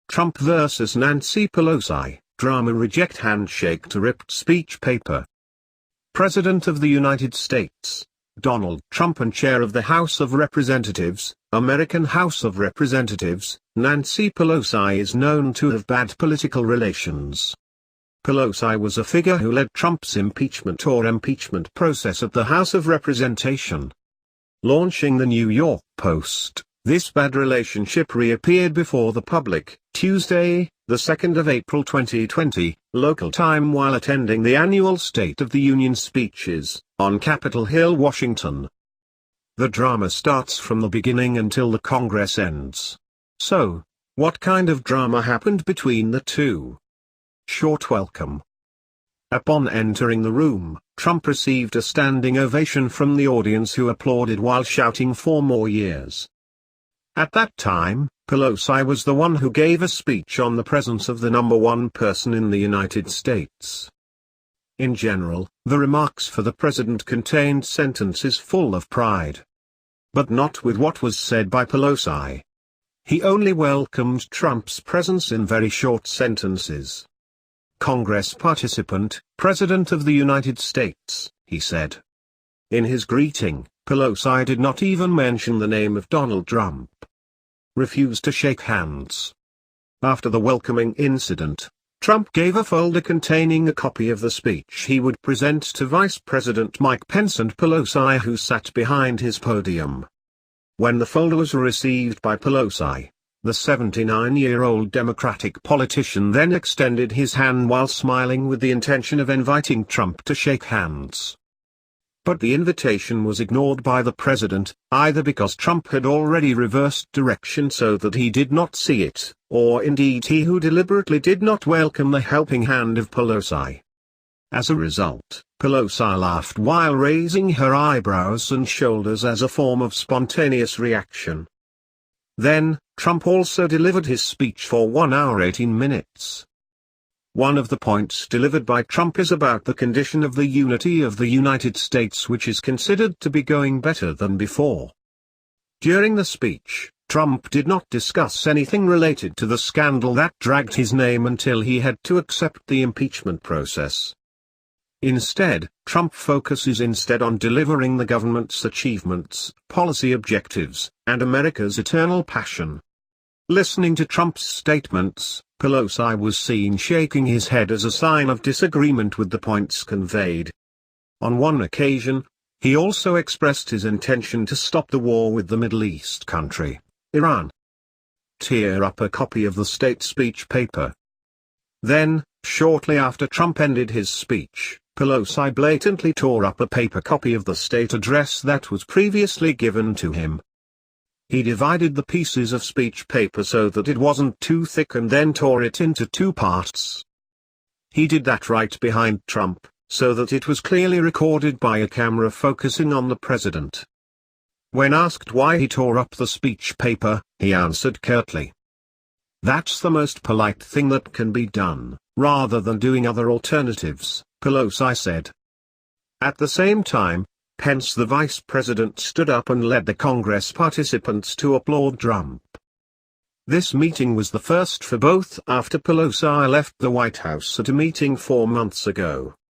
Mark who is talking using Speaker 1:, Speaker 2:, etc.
Speaker 1: Trump vs. Nancy Pelosi, drama reject handshake to ripped speech paper. President of the United States, Donald Trump and Chair of the House of Representatives, American House of Representatives, Nancy Pelosi is known to have bad political relations. Pelosi was a figure who led Trump's impeachment process at the House of Representation. Launching the New York Post, this bad relationship reappeared before the public, Tuesday, the 2nd of April 2020, local time while attending the annual State of the Union speeches, on Capitol Hill, Washington. The drama starts from the beginning until the Congress ends. So, what kind of drama happened between the two? Short welcome. Upon entering the room, Trump received a standing ovation from the audience who applauded while shouting 4 more years. At that time, Pelosi was the one who gave a speech on the presence of the number one person in the United States. In general, the remarks for the president contained sentences full of pride. But not with what was said by Pelosi. He only welcomed Trump's presence in very short sentences. Congress participant, President of the United States, he said. In his greeting, Pelosi did not even mention the name of Donald Trump. Refused to shake hands. After the welcoming incident, Trump gave a folder containing a copy of the speech he would present to Vice President Mike Pence and Pelosi, who sat behind his podium. When the folder was received by Pelosi, the 79-year-old Democratic politician then extended his hand while smiling with the intention of inviting Trump to shake hands. But the invitation was ignored by the president, either because Trump had already reversed direction so that he did not see it, or indeed he who deliberately did not welcome the helping hand of Pelosi. As a result, Pelosi laughed while raising her eyebrows and shoulders as a form of spontaneous reaction. Then, Trump also delivered his speech for 1 hour 18 minutes. One of the points delivered by Trump is about the condition of the unity of the United States, which is considered to be going better than before. During the speech, Trump did not discuss anything related to the scandal that dragged his name until he had to accept the impeachment process. Instead, Trump focuses on delivering the government's achievements, policy objectives, and America's eternal passion. Listening to Trump's statements, Pelosi was seen shaking his head as a sign of disagreement with the points conveyed. On one occasion, he also expressed his intention to stop the war with the Middle East country, Iran. Tear up a copy of the state speech paper. Then, shortly after Trump ended his speech, Pelosi blatantly tore up a paper copy of the state address that was previously given to him. He divided the pieces of speech paper so that it wasn't too thick and then tore it into 2 parts. He did that right behind Trump, so that it was clearly recorded by a camera focusing on the president. When asked why he tore up the speech paper, he answered curtly, "That's the most polite thing that can be done, rather than doing other alternatives," Pelosi said. At the same time, Pence the vice president stood up and led the Congress participants to applaud Trump. This meeting was the first for both after Pelosi left the White House at a meeting 4 months ago.